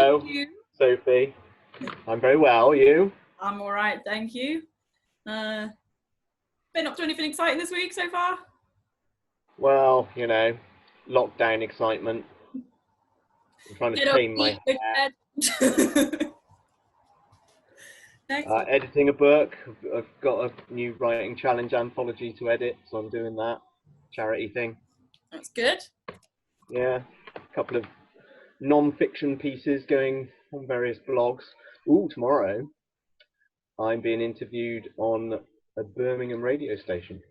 Hello, you? Sophie. I'm very well. You? I'm all right, thank you. Been up to anything exciting this week so far? Well, lockdown excitement. I'm trying to Get up, tame my eat, go to bed. Excellent. editing a book. I've got a new writing challenge anthology to edit, so I'm doing that charity thing. That's good. Yeah, a couple of non-fiction pieces going on various blogs. Ooh, tomorrow I'm being interviewed on a Birmingham radio station.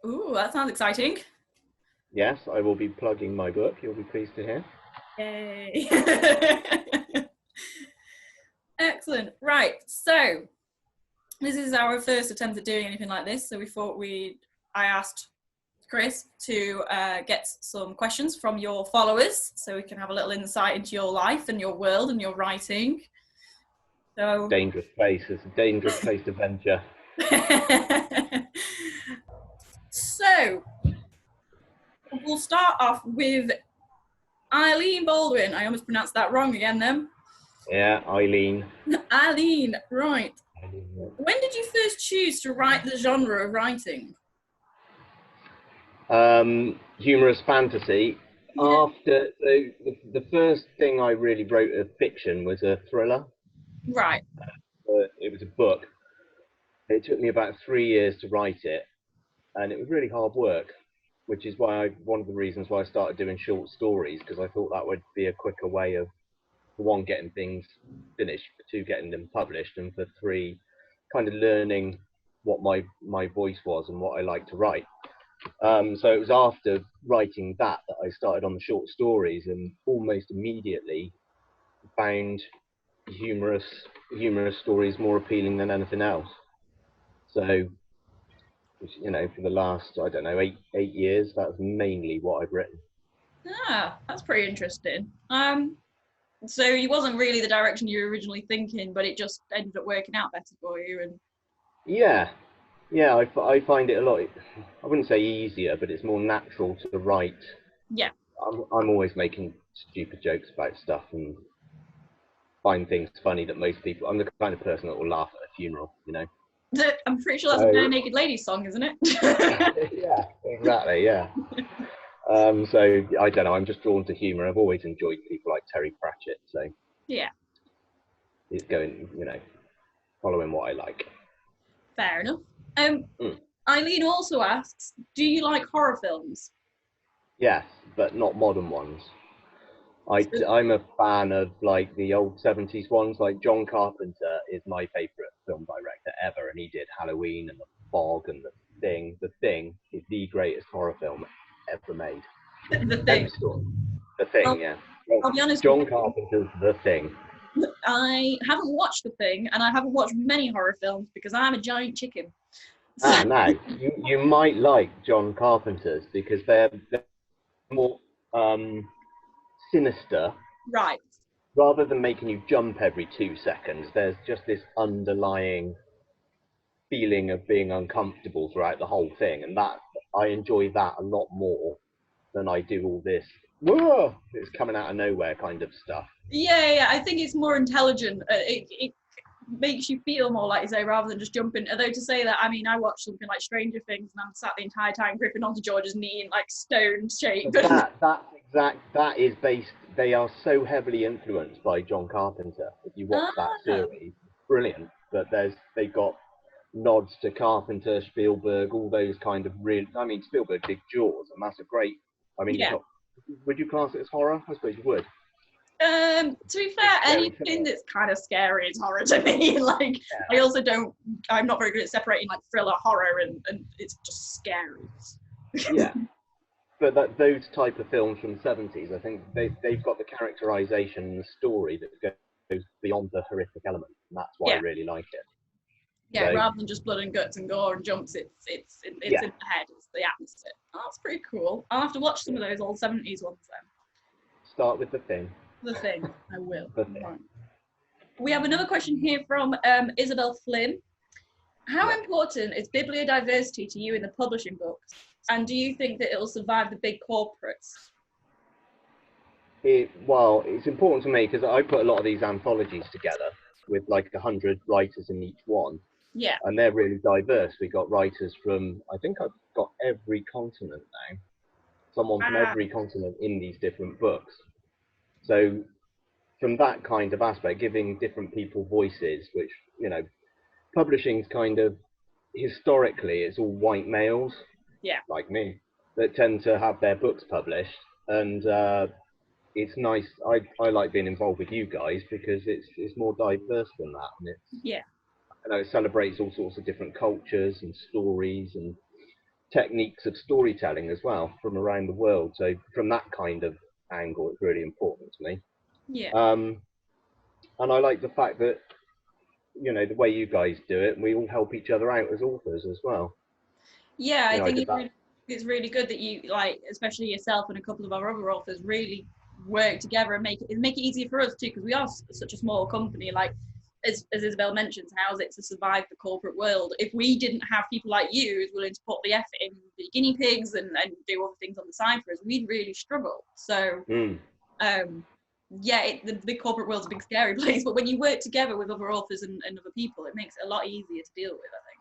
Ooh, that sounds exciting. Yes, I will be plugging my book. You'll be pleased to hear. Yay. Excellent. Right, so this is our first attempt at doing anything like this, so we thought I asked Chris to get some questions from your followers so we can have a little insight into your life and your world and your writing. So Dangerous place. It's a dangerous place to venture. So we'll start off with Eileen Baldwin. I almost pronounced that wrong again then. Yeah, Eileen. Eileen, right. Eileen, yeah. When did you first choose to write the genre of writing? Humorous fantasy. Yeah. After the first thing I really wrote of fiction was a thriller. Right. It was a book. It took me about 3 years to write it, and it was really hard work, which is one of the reasons why I started doing short stories, because I thought that would be a quicker way of, for one, getting things finished, for two, getting them published, and for three, kind of learning what my voice was and what I like to write. So it was after writing that I started on the short stories, and almost immediately found humorous stories more appealing than anything else. So, for the last, I don't know, eight years, that's mainly what I've written. Ah, that's pretty interesting. So it wasn't really the direction you were originally thinking, but it just ended up working out better for you. And Yeah, I find it a lot, I wouldn't say easier, but it's more natural to write. yeah. I'm always making stupid jokes about stuff and find things funny that most people, I'm the kind of person that will laugh at a funeral, I'm pretty sure that's a Bare Naked Ladies song, isn't it? Yeah, exactly, yeah. So I don't know, I'm just drawn to humour. I've always enjoyed people like Terry Pratchett, so Yeah. it's going, following what I like. Fair enough. Eileen also asks, do you like horror films? Yes, but not modern ones. I'm a fan of like the old 70s ones. Like John Carpenter is my favourite film director ever, and he did Halloween and The Fog and The Thing. The Thing is the greatest horror film ever made. The Thing. The Thing, yeah. I'll be honest. John Carpenter's The Thing. I haven't watched The Thing, and I haven't watched many horror films because I'm a giant chicken. Now you might like John Carpenter's because they're more sinister. Right. Rather than making you jump every 2 seconds, there's just this underlying feeling of being uncomfortable throughout the whole thing, and that I enjoy that a lot more than I do all this whoa, it's coming out of nowhere kind of stuff. Yeah, I think it's more intelligent. It makes you feel more, like you say, rather than just jumping. Although to say that, I mean, I watched something like Stranger Things and I'm sat the entire time gripping onto George's knee in like stone shape. That is based, they are so heavily influenced by John Carpenter. If you watch that series, brilliant. But they've got nods to Carpenter, Spielberg, all those kind of real. I mean, Spielberg did Jaws, and that's a great. I mean, yeah. Would you class it as horror? I suppose you would. To be fair, anything that's kind of scary is horror to me. Like, yeah. I also I'm not very good at separating like thriller, horror, and it's just scary. Yeah. But those type of films from the 70s, I think they've got the characterization and the story that goes beyond the horrific element, and that's why I really like it. Yeah, so, rather than just blood and guts and gore and jumps, it's in the head, it's the atmosphere. Oh, that's pretty cool. I'll have to watch some of those old 70s ones then. Start with The Thing. The Thing, I will. The Thing. Right. We have another question here from Isabel Flynn. How important is bibliodiversity to you in the publishing books? And do you think that it will survive the big corporates? Well, it's important to me because I put a lot of these anthologies together with like 100 writers in each one, Yeah. and they're really diverse. We got writers from, I think I've got every continent now, someone from every continent in these different books. So from that kind of aspect, giving different people voices, which, you know, publishing's kind of, historically, it's all white males, Yeah. like me, that tend to have their books published. And it's nice. I like being involved with you guys because it's more diverse than that, and Yeah. it celebrates all sorts of different cultures and stories and techniques of storytelling as well from around the world. So from that kind of angle, it's really important to me. Yeah. And I like the fact that, you know, the way you guys do it, we all help each other out as authors as well. Yeah, You I know, think it's really good that you, like, especially yourself and a couple of our other authors, really work together and make it easier for us too, because we are such a small company. Like, as Isabel mentions, how is it to survive the corporate world? If we didn't have people like you who's willing to put the effort in, the guinea pigs, and do other things on the side for us, we'd really struggle. So, yeah, the big corporate world's a big scary place, but when you work together with other authors and other people, it makes it a lot easier to deal with, I think.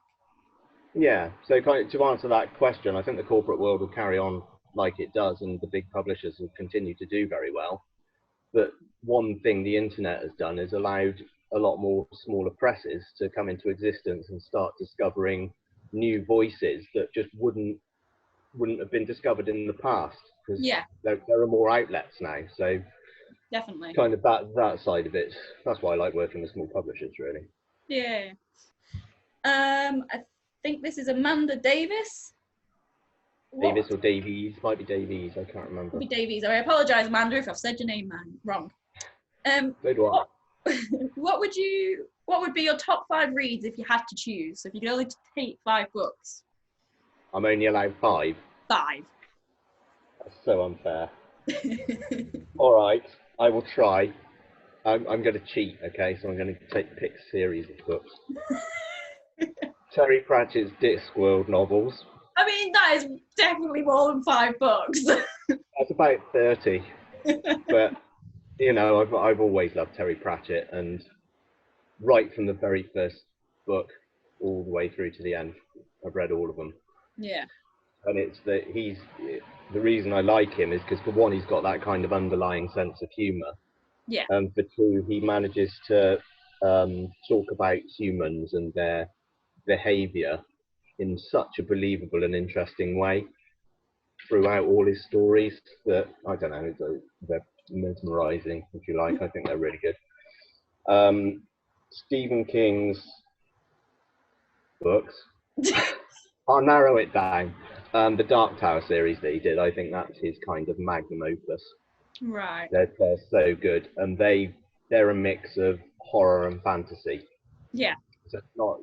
Yeah, so kind of, to answer that question, I think the corporate world will carry on like it does, and the big publishers will continue to do very well. But one thing the internet has done is allowed a lot more smaller presses to come into existence and start discovering new voices that just wouldn't have been discovered in the past, because there are more outlets now. So definitely, kind of that side of it. That's why I like working with small publishers, really. Yeah. I think this is Amanda Davis. Davis or Davies, might be Davies, I can't remember. It'll be Davies. I apologise, Amanda, if I've said your name wrong. So do I. What would be your top 5 reads if you had to choose? So if you could only take 5 books. I'm only allowed 5. 5. That's so unfair. All right, I will try. I'm going to cheat, okay? So I'm going to pick a series of books. Terry Pratchett's Discworld novels. I mean, that is definitely more than 5 books. That's about 30. But, you know, I've always loved Terry Pratchett, and right from the very first book all the way through to the end, I've read all of them. Yeah. And it's that the reason I like him is because, for one, he's got that kind of underlying sense of humour. Yeah. And for two, he manages to talk about humans and their behaviour in such a believable and interesting way throughout all his stories that, I don't know, they're mesmerising, if you like. I think they're really good. Stephen King's books, I'll narrow it down. The Dark Tower series that he did, I think that's his kind of magnum opus. Right. They're so good, and they're a mix of horror and fantasy. Yeah. So it's not,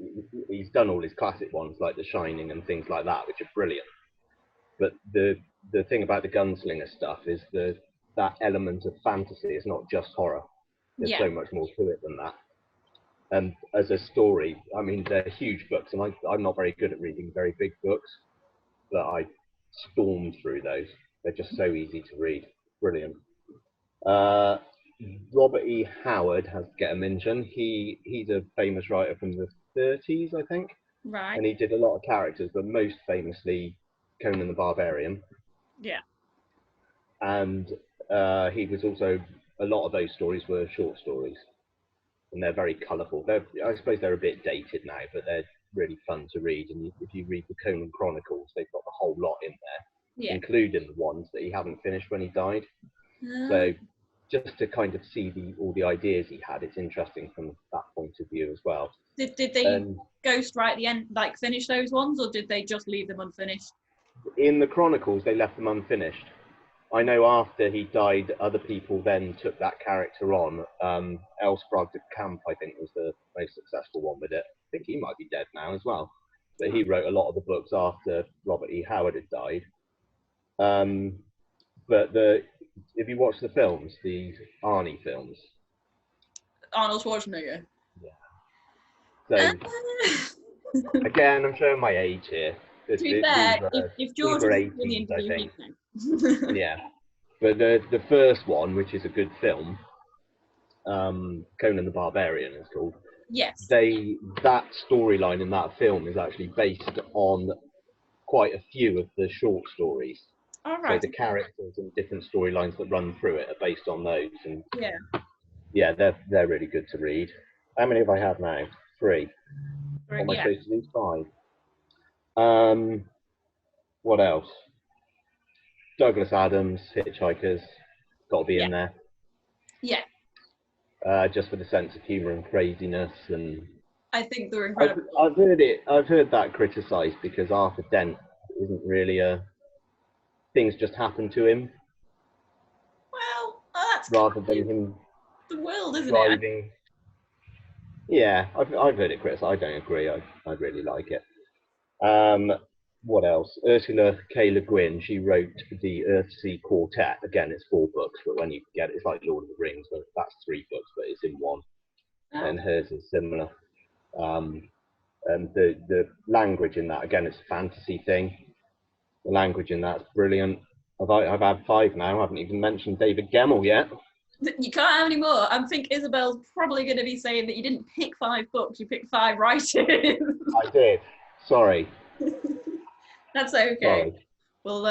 he's done all his classic ones like The Shining and things like that, which are brilliant. But the thing about the gunslinger stuff is that element of fantasy is not just horror. There's so much more to it than that. And as a story, I mean, they're huge books, and I'm not very good at reading very big books, but I stormed through those. They're just so easy to read. Brilliant. Robert E. Howard has to get a mention. He's a famous writer from the 30s, I think. Right. And he did a lot of characters, but most famously Conan the Barbarian. Yeah. And he was also, a lot of those stories were short stories. And they're very colourful. I suppose they're a bit dated now, but they're really fun to read. And if you read the Conan Chronicles, they've got the whole lot in there, including the ones that he hadn't finished when he died. So just to kind of see all the ideas he had, it's interesting from that point of view as well. Did they ghostwrite the end, like finish those ones, or did they just leave them unfinished? In the Chronicles, they left them unfinished. I know after he died, other people then took that character on. Elsbrog de Camp, I think, was the most successful one with it. I think he might be dead now as well. But he wrote a lot of the books after Robert E. Howard had died. But if you watch the films, the Arnie films, Arnold Schwarzenegger. Yeah. So again, I'm showing my age here. To be fair, if George was in the interview, yeah. But the first one, which is a good film, Conan the Barbarian is called. Yes. That storyline in that film is actually based on quite a few of the short stories. All So right. the characters and different storylines that run through it are based on those, and Yeah. yeah, they're really good to read. How many have I had now? 3. What am I Yeah. supposed to do? 5. What else? Douglas Adams, Hitchhikers, got to be in there. Yeah. Just for the sense of humour and craziness, and I think they're incredible. I've heard that criticised because Arthur Dent isn't really a things just happen to him. Well, that's Rather than him the world, isn't driving. Yeah, I've heard it criticised. I don't agree. I really like it. What else? Ursula K. Le Guin, she wrote the Earthsea Quartet. Again, it's 4 books, but when you get it, it's like Lord of the Rings, but that's 3 books, but it's in one. And hers is similar. And the language in that, again, it's a fantasy thing. The language in that's brilliant. I've had 5 now. I haven't even mentioned David Gemmell yet. You can't have any more. I think Isabel's probably going to be saying that you didn't pick 5 books, you picked 5 writers. I did. Sorry. That's okay. Sorry. Well,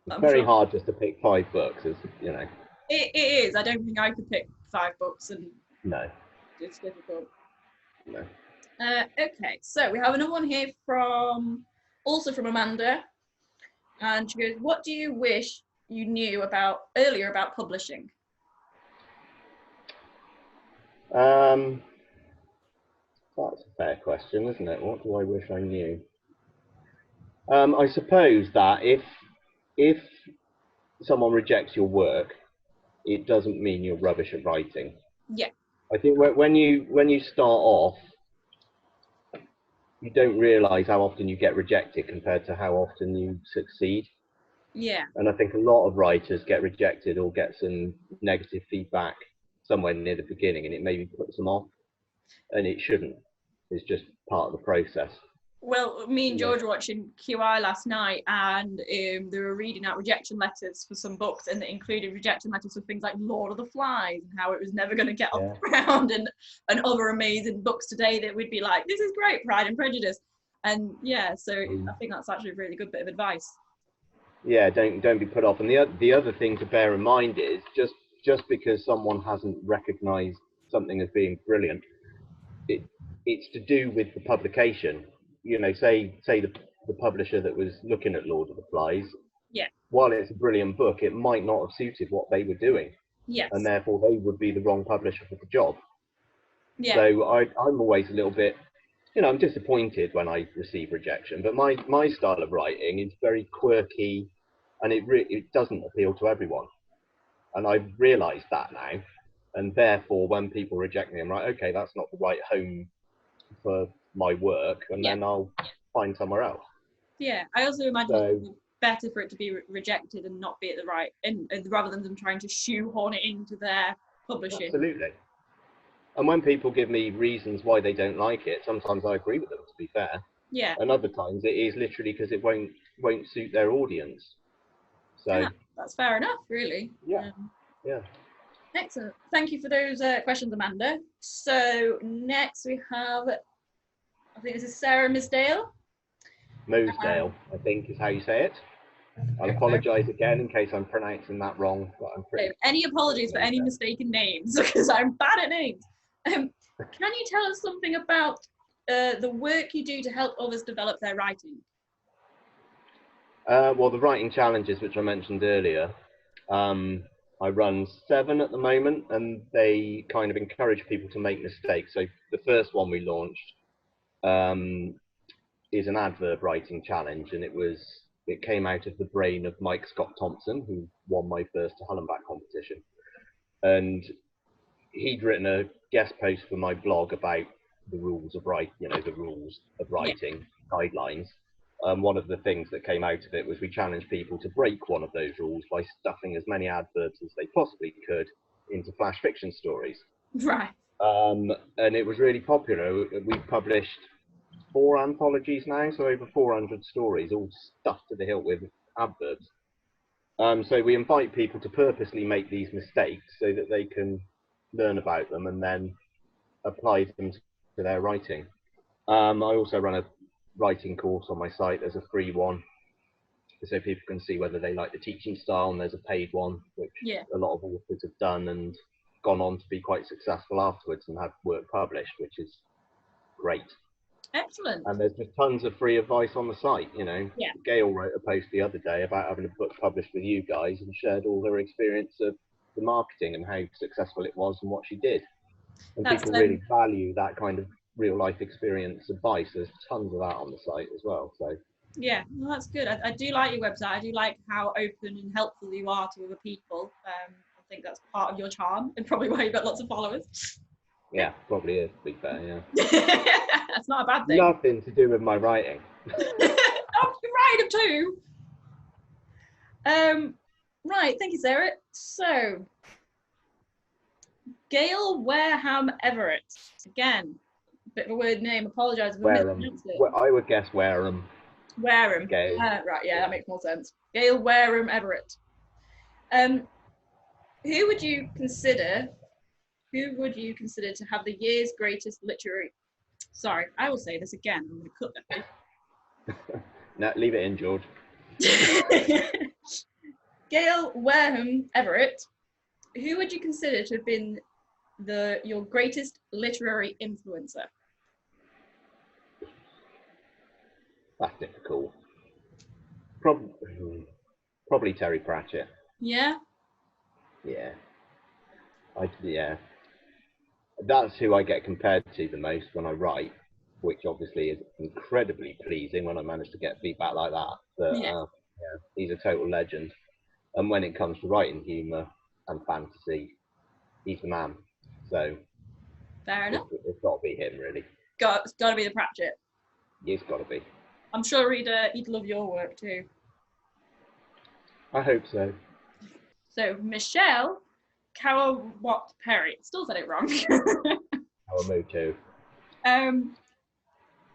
it's very hard just to pick 5 books, as you know. It is. I don't think I could pick 5 books, and no, it's difficult. No. Okay, so we have another one here from Amanda, and she goes, "What do you wish you knew earlier about publishing?" That's a fair question, isn't it? What do I wish I knew? I suppose that if someone rejects your work, it doesn't mean you're rubbish at writing. Yeah. I think when you start off, you don't realise how often you get rejected compared to how often you succeed. Yeah. And I think a lot of writers get rejected or get some negative feedback somewhere near the beginning, and it maybe puts them off, and it shouldn't. It's just part of the process. Well, me and George were watching QI last night, and they were reading out rejection letters for some books, and it included rejection letters for things like Lord of the Flies and how it was never going to get off the ground, and other amazing books today that we'd be like, this is great, Pride and Prejudice. And yeah, so I think that's actually a really good bit of advice. Yeah, don't be put off. And the other thing to bear in mind is just because someone hasn't recognised something as being brilliant, it's to do with the publication. You know, say the publisher that was looking at Lord of the Flies. Yeah. While it's a brilliant book, it might not have suited what they were doing. Yes. And therefore they would be the wrong publisher for the job. Yeah. So I'm always a little bit, I'm disappointed when I receive rejection. But my style of writing is very quirky, and it doesn't appeal to everyone. And I've realised that now. And therefore, when people reject me, I'm like, okay, that's not the right home for my work, and then I'll find somewhere else. Yeah, I also imagine it's better for it to be rejected and not be at the right, and rather than them trying to shoehorn it into their publishing. Absolutely. And when people give me reasons why they don't like it, sometimes I agree with them, to be fair. Yeah. And other times it is literally because it won't suit their audience. So yeah, that's fair enough, really. Yeah. Yeah. Excellent. Thank you for those questions, Amanda. So next we have, I think this is Sarah Misdale. Mosdale, I think is how you say it. I'll apologise again in case I'm pronouncing that wrong. But I'm pretty. Any apologies for any mistaken names, because I'm bad at names. Can you tell us something about the work you do to help others develop their writing? Well, the writing challenges, which I mentioned earlier, I run 7 at the moment, and they kind of encourage people to make mistakes. So the first one we launched is an adverb writing challenge, and it came out of the brain of Mike Scott Thompson, who won my first Hullenbach competition. And he'd written a guest post for my blog about the rules of writing guidelines. One of the things that came out of it was we challenged people to break one of those rules by stuffing as many adverbs as they possibly could into flash fiction stories. Right. And it was really popular. We've published 4 anthologies now, so over 400 stories, all stuffed to the hilt with adverbs. So we invite people to purposely make these mistakes so that they can learn about them and then apply them to their writing. I also run a writing course on my site. There's a free one, so people can see whether they like the teaching style, and there's a paid one, which a lot of authors have done and gone on to be quite successful afterwards and have work published, which is great. Excellent. And there's just tons of free advice on the site, you know. Yeah. Gail wrote a post the other day about having a book published with you guys and shared all her experience of the marketing and how successful it was and what she did. And people really value that kind of real life experience advice. There's tons of that on the site as well. So yeah, well, that's good. I do like your website. I do like how open and helpful you are to other people. I think that's part of your charm and probably why you've got lots of followers. Yeah, probably is, to be fair, yeah. That's not a bad thing. Nothing to do with my writing. Oh, you write them too. Right, thank you, Sarah. So, Gail Wareham Everett. Again, bit of a weird name. Apologise if I mispronounced it. Well, I would guess Wareham. Wareham. Gail. Right, yeah, that makes more sense. Gail Wareham Everett. Who would you consider to have the year's greatest literary... Sorry, I will say this again. I'm going to cut that. No, leave it in, George. Gail Wareham Everett. Who would you consider to have been your greatest literary influencer? That's difficult. Probably Terry Pratchett. Yeah? Yeah. Yeah. That's who I get compared to the most when I write, which obviously is incredibly pleasing when I manage to get feedback like that. But yeah, he's a total legend. And when it comes to writing humour and fantasy, he's the man. So fair enough. It's got to be him, really. It's got to be the Pratchett. It's got to be. I'm sure he'd love your work too. I hope so. So Michelle Karawat Perry. Still said it wrong. I'll move too.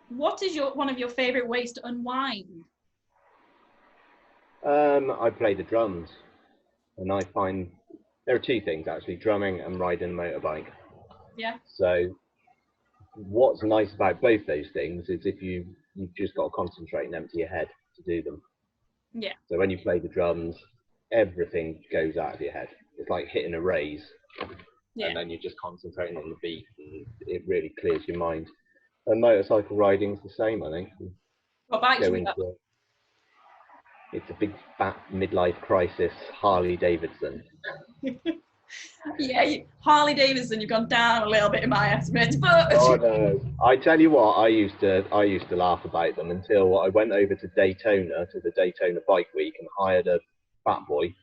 What is one of your favourite ways to unwind? I play the drums, and I find there are two things actually: drumming and riding a motorbike. Yeah. So what's nice about both those things is if you've just got to concentrate and empty your head to do them. Yeah. So when you play the drums, everything goes out of your head. It's like hitting a raise, and then you're just concentrating on the beat, and it really clears your mind. And motorcycle riding's the same, I think. What bikes have you got? It's a big fat midlife crisis Harley Davidson. Yeah, Harley Davidson, you've gone down a little bit in my estimate, but oh no! I tell you what, I used to laugh about them until I went over to Daytona, to the Daytona Bike Week, and hired a Fat Boy.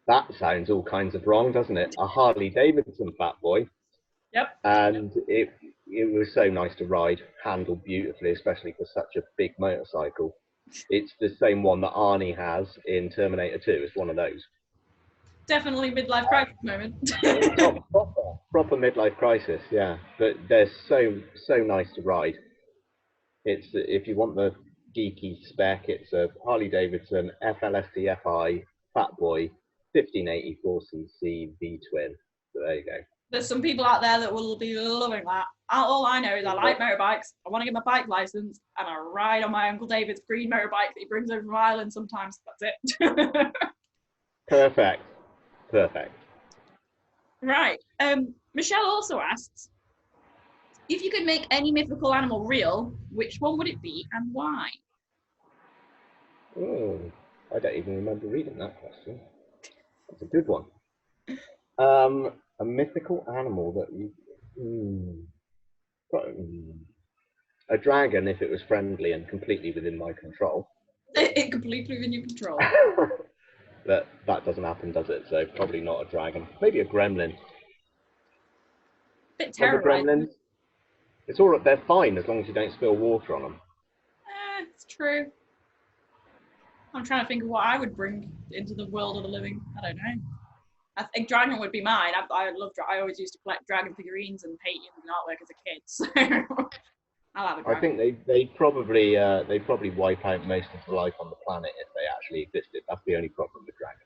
That sounds all kinds of wrong, doesn't it? A Harley Davidson Fat Boy. Yep. And it was so nice to ride, handled beautifully, especially for such a big motorcycle. It's the same one that Arnie has in Terminator 2. It's one of those. Definitely midlife crisis moment. proper midlife crisis, yeah. But they're so nice to ride. It's if you want the geeky spec, it's a Harley Davidson FLST FI Fat Boy 1584cc V twin. So there you go. There's some people out there that will be loving that. All I know is I like motorbikes. I want to get my bike license, and I ride on my Uncle David's green motorbike that he brings over from Ireland sometimes. That's it. Perfect. Right. Michelle also asks, if you could make any mythical animal real, which one would it be and why? Oh, I don't even remember reading that question. That's a good one. A mythical animal that a dragon if it was friendly and completely within my control. It completely within your control. But that doesn't happen, does it? So probably not a dragon. Maybe a gremlin. Bit terrifying. It's all right. They're fine as long as you don't spill water on them. It's true. I'm trying to think of what I would bring into the world of the living. I don't know. I think dragon would be mine. I always used to collect dragon figurines and paint them in artwork as a kid. So I'll have a dragon. I think they probably wipe out most of the life on the planet if they actually existed. That's the only problem with dragons.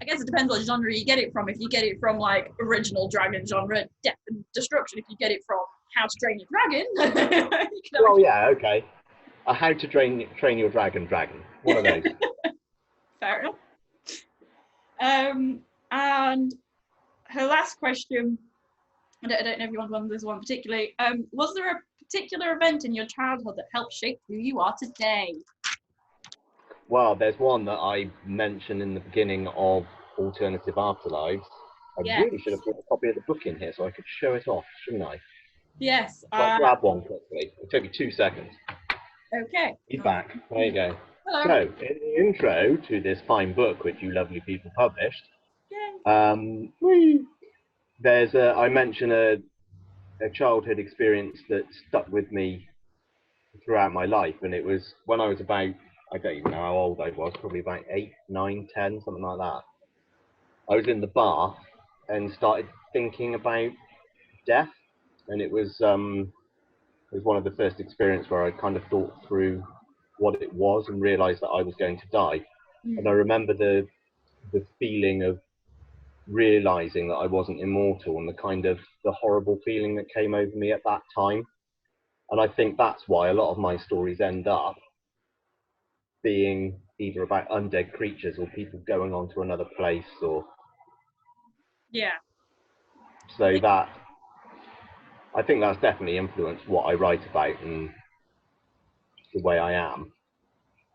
I guess it depends what genre you get it from. If you get it from like original dragon genre, death and destruction. If you get it from How to Train Your Dragon, Well, yeah, okay. How to train your dragon. One of those. Fair enough. And her last question, I don't know if you want to answer this one particularly. Was there a particular event in your childhood that helped shape who you are today? Well, there's one that I mentioned in the beginning of Alternative Afterlives. I really should have put a copy of the book in here so I could show it off, shouldn't I? Yes. I'll grab one quickly. It'll take me 2 seconds. Okay. He's back. There you go. Hello. So, in the intro to this fine book, which you lovely people published, there's I mention a childhood experience that stuck with me throughout my life, and it was when I was about, I don't even know how old I was, probably about 8, 9, 10, something like that. I was in the bath and started thinking about death, and it was one of the first experiences where I kind of thought through what it was and realised that I was going to die. And I remember the feeling of realising that I wasn't immortal and the horrible feeling that came over me at that time. And I think that's why a lot of my stories end up being either about undead creatures or people going on to another place, or so that I think that's definitely influenced what I write about and the way I am.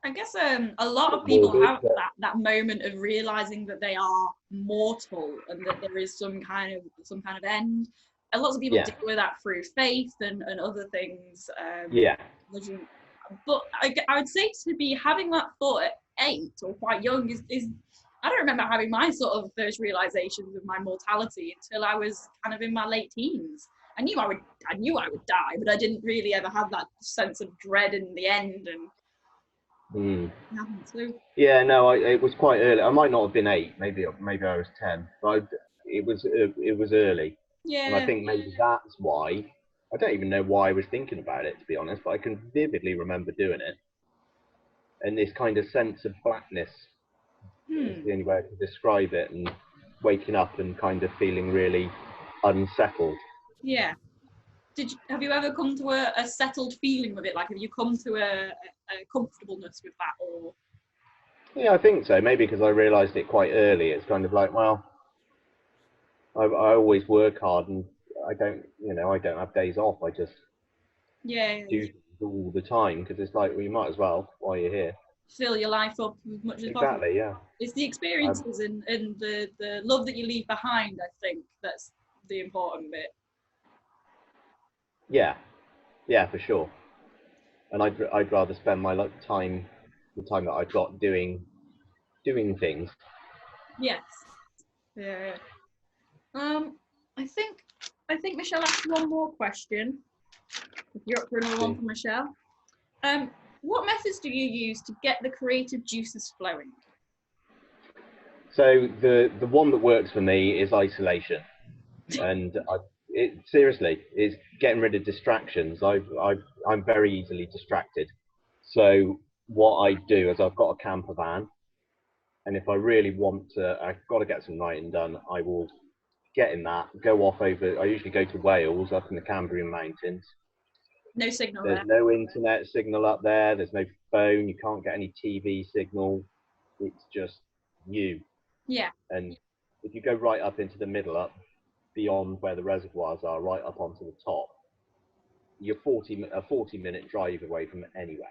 I guess a lot of people have that moment of realizing that they are mortal and that there is some kind of end. And lots of people deal with that through faith and other things. But I would say to be having that thought at 8 or quite young is I don't remember having my sort of first realizations of my mortality until I was kind of in my late teens. I knew I would die, but I didn't really ever have that sense of dread in the end. And yeah, no, it was quite early. I might not have been 8, maybe I was 10, but it was early. Yeah. And I think maybe that's why. I don't even know why I was thinking about it, to be honest, but I can vividly remember doing it. And this kind of sense of blackness is the only way I can describe it, and waking up and kind of feeling really unsettled. Yeah. Have you ever come to a settled feeling with it? Like, have you come to a comfortableness with that, or? Yeah, I think so. Maybe because I realised it quite early. It's kind of like, well, I always work hard, and I don't have days off. I just do things all the time, because it's like, well, you might as well while you're here. Fill your life up as much as possible. Exactly, yeah. It's the experiences and the love that you leave behind, I think, that's the important bit. Yeah, for sure. And I'd rather spend my the time that I've got doing things. Yes. Yeah. I think Michelle asked one more question. If you're up for another one from Michelle. What methods do you use to get the creative juices flowing? So the one that works for me is isolation, and seriously, is getting rid of distractions. I'm very easily distracted. So what I do is I've got a camper van, and if I really want to, I've got to get some writing done, I will get in that, go off over. I usually go to Wales, up in the Cambrian Mountains. No signal there. There's no internet signal up there. There's no phone. You can't get any TV signal. It's just you. Yeah. And if you go right up into the middle, up beyond where the reservoirs are, right up onto the top, you're a 40-minute drive away from anywhere.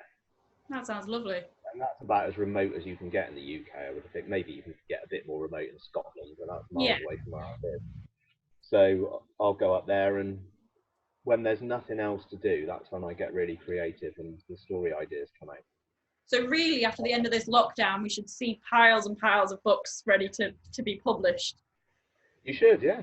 That sounds lovely. And that's about as remote as you can get in the UK, I would think. Maybe you can get a bit more remote in Scotland, but that's miles away from where I live. So I'll go up there, and when there's nothing else to do, that's when I get really creative and the story ideas come out. So really, after the end of this lockdown, we should see piles and piles of books ready to be published. You should, yeah.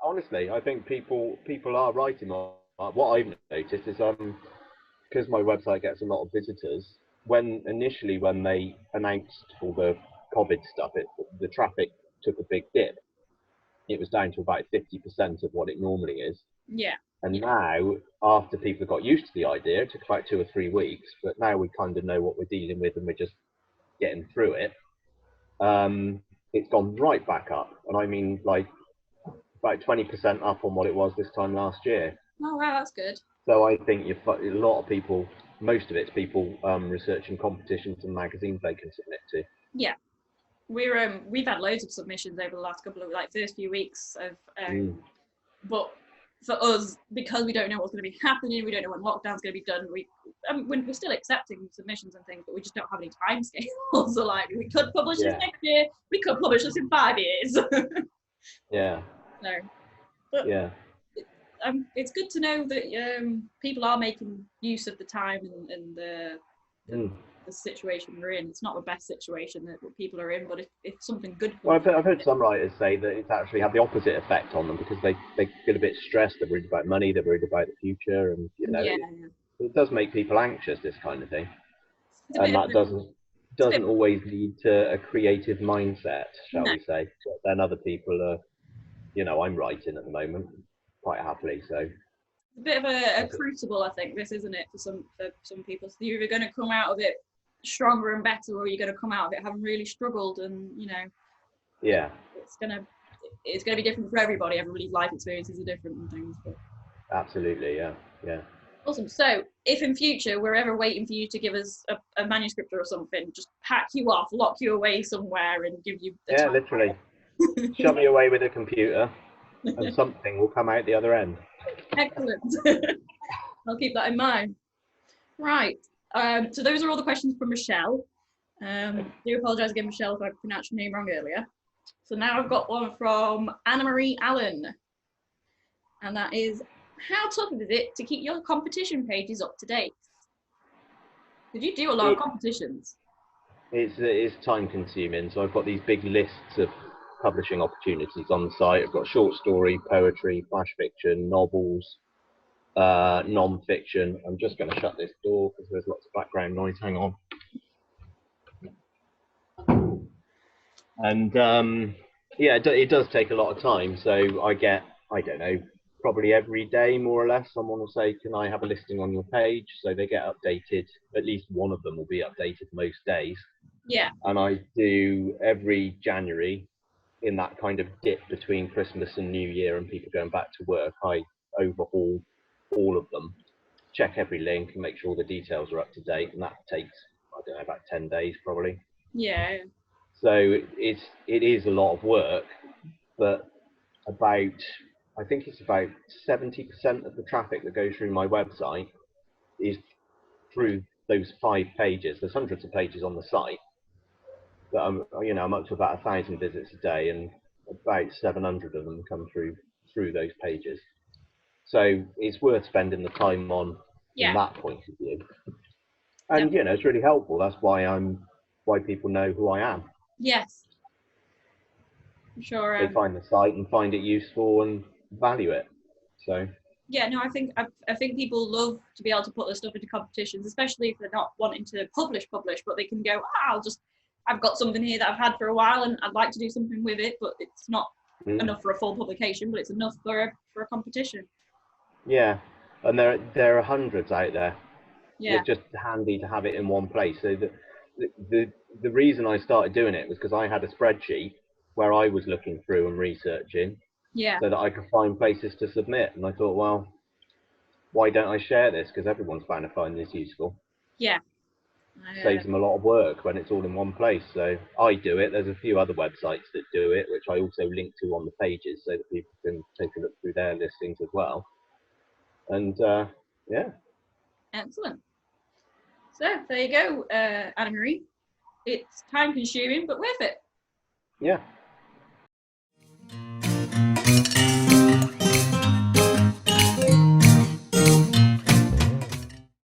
Honestly, I think people are writing on. What I've noticed is because my website gets a lot of visitors. When they announced all the COVID stuff, the traffic took a big dip. It was down to about 50% of what it normally is. Yeah. And now, after people got used to the idea, it took about 2 or 3 weeks, but now we kind of know what we're dealing with, and we're just getting through it, it's gone right back up. And I mean, like, about 20% up on what it was this time last year. Oh wow, that's good. So I think a lot of people, most of it's people researching competitions and magazines they can submit to. Yeah, we've had loads of submissions over the last couple of first few weeks of, but for us, because we don't know what's going to be happening, we don't know when lockdown's going to be done. We're still accepting submissions and things, but we just don't have any time scales. So like, we could publish this next year, we could publish this in 5 years. Yeah. No, but yeah. It's good to know that people are making use of the time and the situation we're in. It's not the best situation that people are in, but if something good. Well, I've heard some writers say that it's actually had the opposite effect on them because they get a bit stressed. They're worried about money. They're worried about the future, and it does make people anxious. This kind of thing, and that doesn't always lead to a creative mindset, shall we say? But then other people are, I'm writing at the moment quite happily, so. It's a bit of a crucible, I think, this, isn't it, for some people. So you're either going to come out of it stronger and better, or you're going to come out of it having really struggled, and it's going to be different for everybody. Everybody's life experiences are different and things. But... Absolutely, yeah. Awesome. So if in future we're ever waiting for you to give us a manuscript or something, just pack you off, lock you away somewhere, and give you the time. Literally. Shove me away with a computer, and something will come out the other end. Excellent. I'll keep that in mind. Right. So those are all the questions from Michelle. I do apologise again, Michelle, if I pronounced your name wrong earlier. So now I've got one from Anna-Marie Allen. And that is, how tough is it to keep your competition pages up to date? Did you do a lot of competitions? It's time consuming. So I've got these big lists of publishing opportunities on the site. I've got short story, poetry, flash fiction, novels, non-fiction. I'm just going to shut this door because there's lots of background noise. Hang on. And it does take a lot of time. So I get, I don't know, probably every day more or less someone will say, can I have a listing on your page? So they get updated. At least one of them will be updated most days. Yeah. And I do every January, in that kind of dip between Christmas and New Year and people going back to work, I overhaul all of them, check every link and make sure the details are up to date, and that takes, I don't know, about 10 days probably. Yeah. So it is a lot of work, but I think it's about 70% of the traffic that goes through my website is through those 5 pages. There's hundreds of pages on the site, but I'm up to about 1,000 visits a day, and about 700 of them come through those pages. So it's worth spending the time on from that point of view. And it's really helpful. That's why people know who I am. Yes. I'm sure. They find the site and find it useful and value it. So. Yeah, no, I think people love to be able to put their stuff into competitions, especially if they're not wanting to publish, but they can go, I've got something here that I've had for a while and I'd like to do something with it, but it's not enough for a full publication, but it's enough for a competition. Yeah, and there are hundreds out there. Yeah. It's just handy to have it in one place. So the reason I started doing it was because I had a spreadsheet where I was looking through and researching, so that I could find places to submit. And I thought, well, why don't I share this? Because everyone's bound to find this useful. Yeah. Saves them a lot of work when it's all in one place. So I do it. There's a few other websites that do it, which I also link to on the pages so that people can take a look through their listings as well. And Excellent. So there you go, Anna-Marie. It's time consuming, but worth it. Yeah,